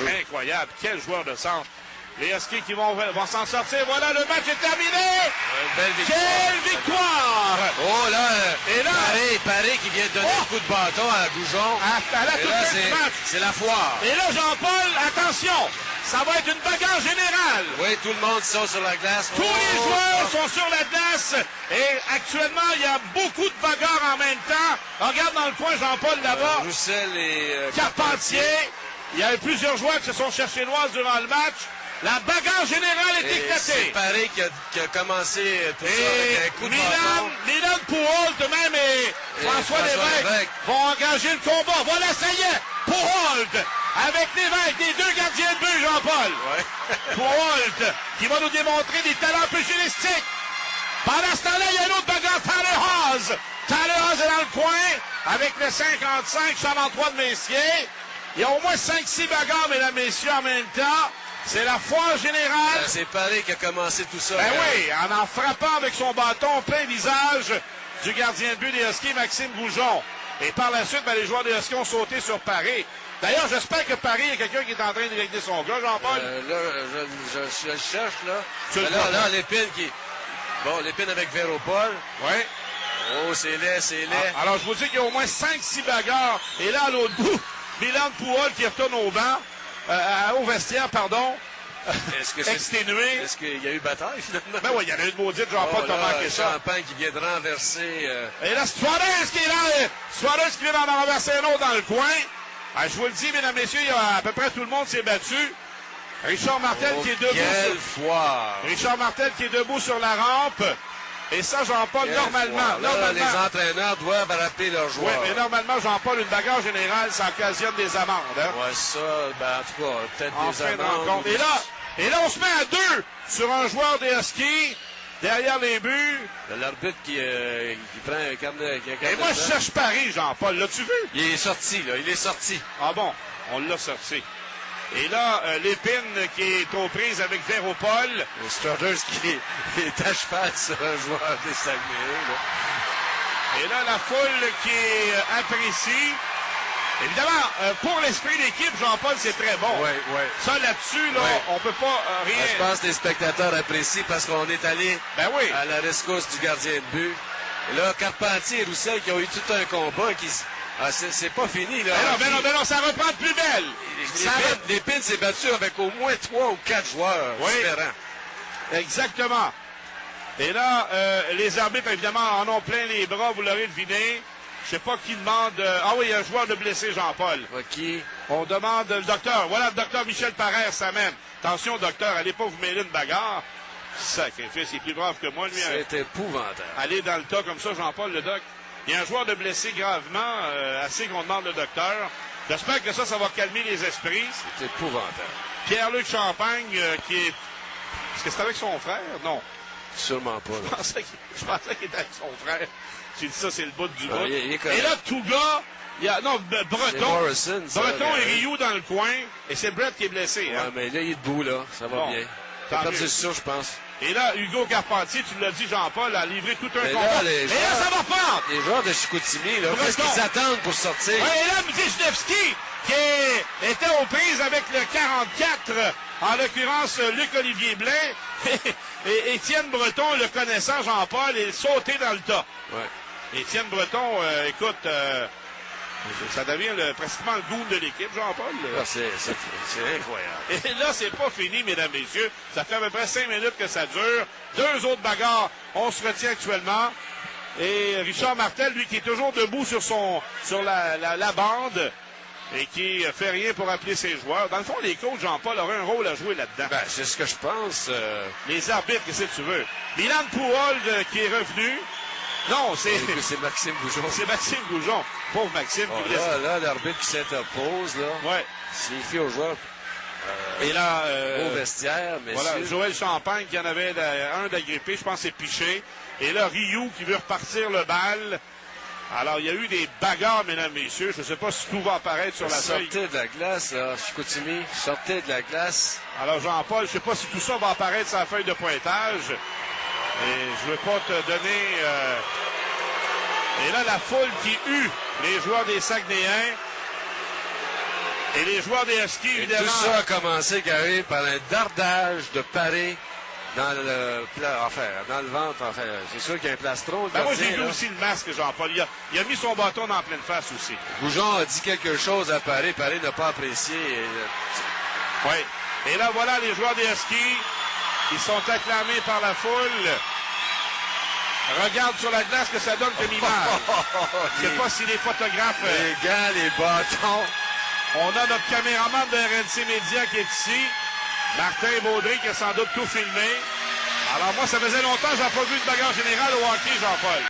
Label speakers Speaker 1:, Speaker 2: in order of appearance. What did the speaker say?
Speaker 1: Incroyable. Quel joueur de centre. Les Huskies qui vont s'en sortir. Voilà, le match est terminé.
Speaker 2: Belle victoire.
Speaker 1: Quelle victoire!
Speaker 2: Oh là,
Speaker 1: et là
Speaker 2: Paré qui vient de donner un coup de bâton à Goujon.
Speaker 1: À la toute fin du match.
Speaker 2: C'est la foire.
Speaker 1: Et là, Jean-Paul, attention, ça va être une bagarre générale.
Speaker 2: Oui, tout le monde sont sur la glace.
Speaker 1: Tous les joueurs sont sur la glace. Et actuellement, il y a beaucoup de bagarres en même temps. Regarde dans le coin, Jean-Paul, là-bas.
Speaker 2: Roussel et
Speaker 1: Carpentier. Il y a eu plusieurs joueurs qui se sont cherchés noirs durant le match. La bagarre générale est éclatée.
Speaker 2: C'est Paré qui a commencé tout ça avec un coup de bâton.
Speaker 1: Milan Pujols, même et François Lévesque vont engager le combat. Voilà, ça y est, Pujols avec Lévesque, les deux gardiens de but, Jean-Paul.
Speaker 2: Ouais.
Speaker 1: Pujols qui va nous démontrer des talents pugilistiques. Pendant ce temps-là, il y a une autre bagarre, Tyler Haas. Tyler Haas est dans le coin avec le 55, Charles-Antoine Messier. Il y a au moins 5-6 bagarres, mesdames, messieurs, en même temps. C'est la foire générale.
Speaker 2: C'est Paré qui a commencé tout ça.
Speaker 1: Ben oui, en frappant avec son bâton plein visage du gardien de but des Huskies, Maxime Goujon. Et par la suite, les joueurs des Huskies ont sauté sur Paré. D'ailleurs, j'espère que Paré, il y a quelqu'un qui est en train de régler son gars, Jean-Paul.
Speaker 2: Là, je le cherche, là. Là, Lépine qui... Bon, Lépine avec Véropol.
Speaker 1: Oui.
Speaker 2: Oh, c'est laid, c'est laid.
Speaker 1: Alors, je vous dis qu'il y a au moins 5-6 bagarres. Et là, à l'autre bout, Milan Pujols qui retourne au banc. Au vestiaire, pardon. Exténué.
Speaker 2: Est-ce qu'il y a eu bataille, finalement?
Speaker 1: Ben oui, il y en a une maudite, Jean-Paul Thomas qui est ça.
Speaker 2: Champagne qui vient de renverser...
Speaker 1: Et là, Suarez qui est là. Suarez qui vient d'en renverser un autre dans le coin. Je vous le dis, mesdames, messieurs, il y a à peu près tout le monde s'est battu. Richard Martel qui est debout.
Speaker 2: Quelle foire!
Speaker 1: Richard Martel qui est debout sur la rampe. Et ça, Jean-Paul, normalement.
Speaker 2: Les entraîneurs doivent rappeler leurs joueurs.
Speaker 1: Oui, mais normalement, Jean-Paul, une bagarre générale, ça occasionne des amendes. Hein?
Speaker 2: Oui, ça, en tout cas, peut-être des amendes.
Speaker 1: Et là, on se met à 2 sur un joueur des Huskies, derrière les buts.
Speaker 2: L'arbitre qui prend un carnet.
Speaker 1: Et moi, je cherche Paris, Jean-Paul. L'as-tu vu?
Speaker 2: Il est sorti, là. Il est sorti.
Speaker 1: Ah bon? On l'a sorti. Et là, Lépine qui est aux prises avec Véropol.
Speaker 2: Le Struthers qui est à cheval sur un joueur des Saguenay.
Speaker 1: Et là, la foule qui apprécie. Évidemment, pour l'esprit d'équipe, Jean-Paul, c'est très bon.
Speaker 2: Oui, oui.
Speaker 1: Ça, là-dessus, là, on peut pas rien...
Speaker 2: Je pense que les spectateurs apprécient parce qu'on est allé à la rescousse du gardien de but. Et là, Carpentier et Roussel qui ont eu tout un combat qui... c'est pas fini, là.
Speaker 1: Mais non, ça reprend de plus belle.
Speaker 2: Lépine s'est battu avec au moins 3 ou 4 joueurs différents.
Speaker 1: Exactement. Et là, les arbitres, évidemment, en ont plein les bras, vous l'aurez deviné. Je sais pas qui demande... Ah oui, il y a un joueur de blessé, Jean-Paul.
Speaker 2: Qui?
Speaker 1: On demande le docteur. Voilà le docteur Michel Parère, ça même. Attention, docteur, allez pas vous mêler une bagarre. Sacrifice, il est plus grave que moi, lui.
Speaker 2: C'est épouvantable.
Speaker 1: Allez dans le tas comme ça, Jean-Paul, le doc. Il y a un joueur de blessé gravement, assez qu'on demande le docteur. J'espère que ça va calmer les esprits.
Speaker 2: C'est épouvantable.
Speaker 1: Pierre-Luc Champagne, qui est... Est-ce que c'est avec son frère? Non.
Speaker 2: Sûrement pas.
Speaker 1: Je pensais qu'il était avec son frère. J'ai dit ça, c'est le bout du bout.
Speaker 2: Et
Speaker 1: là, Touga, il y a... Non, Breton.
Speaker 2: Morrison,
Speaker 1: Breton et Rioux dans le coin. Et c'est Brett qui est blessé.
Speaker 2: Ouais, mais là, il est debout, là. Ça va bien. Il a perdu ça, je pense.
Speaker 1: Et là, Hugo Carpentier, tu l'as dit, Jean-Paul, a livré tout un combat. Et là, ça va prendre!
Speaker 2: Les joueurs de Chicoutimi, là, qu'est-ce qu'ils attendent pour sortir?
Speaker 1: Ouais, et là, Mdjnevski, qui était aux prises avec le 44, en l'occurrence, Luc-Olivier Blais, et Étienne Breton, le connaissant, Jean-Paul, est sauté dans le tas.
Speaker 2: Ouais.
Speaker 1: Étienne Breton, écoute, ça devient pratiquement le goût de l'équipe, Jean-Paul.
Speaker 2: C'est incroyable.
Speaker 1: Et là, c'est pas fini, mesdames, messieurs. Ça fait à peu près 5 minutes que ça dure. 2 autres bagarres, on se retient actuellement. Et Richard Martel, lui, qui est toujours debout sur la bande et qui fait rien pour appeler ses joueurs. Dans le fond, les coachs, Jean-Paul, auraient un rôle à jouer là-dedans.
Speaker 2: Ben, c'est ce que je pense.
Speaker 1: Les arbitres, qu'est-ce que tu veux? Milan Pujols, qui est revenu. Non, c'est
Speaker 2: Maxime Goujon.
Speaker 1: C'est Maxime Goujon. Pauvre Maxime.
Speaker 2: Là, l'arbitre qui s'interpose, là.
Speaker 1: Ouais.
Speaker 2: S'il fait aux joueurs.
Speaker 1: Et là,
Speaker 2: au vestiaire, mais
Speaker 1: voilà, Joël Champagne qui en avait un d'agrippé, je pense que c'est Piché. Et là, Rioux qui veut repartir le bal. Alors, il y a eu des bagarres, mesdames, messieurs. Je ne sais pas si tout va apparaître sur la feuille.
Speaker 2: Sortez de la glace, là, Chicoutimi. Sortez de la glace.
Speaker 1: Alors, Jean-Paul, je ne sais pas si tout ça va apparaître sur la feuille de pointage. Et je ne veux pas te donner... Et là, la foule qui hue les joueurs des Saguenayens. Et les joueurs des Huskies, évidemment.
Speaker 2: Tout ça a commencé, Gary, par un dardage de Paré dans le ventre. Enfin, c'est sûr qu'il y a un plastron.
Speaker 1: Moi, j'ai vu aussi le masque, Jean-Paul. Il a mis son bâton dans la pleine face aussi.
Speaker 2: Goujon a dit quelque chose à Paré. Paré n'a pas apprécié.
Speaker 1: Oui. Et là, voilà les joueurs des Huskies qui sont acclamés par la foule. Regarde sur la glace que ça donne comme image. Je ne sais pas si les photographes...
Speaker 2: Les gants, les bâtons.
Speaker 1: On a notre caméraman de RNC Média qui est ici. Martin Baudry qui a sans doute tout filmé. Alors moi, ça faisait longtemps que je n'ai pas vu de bagarre générale au hockey, Jean-Paul.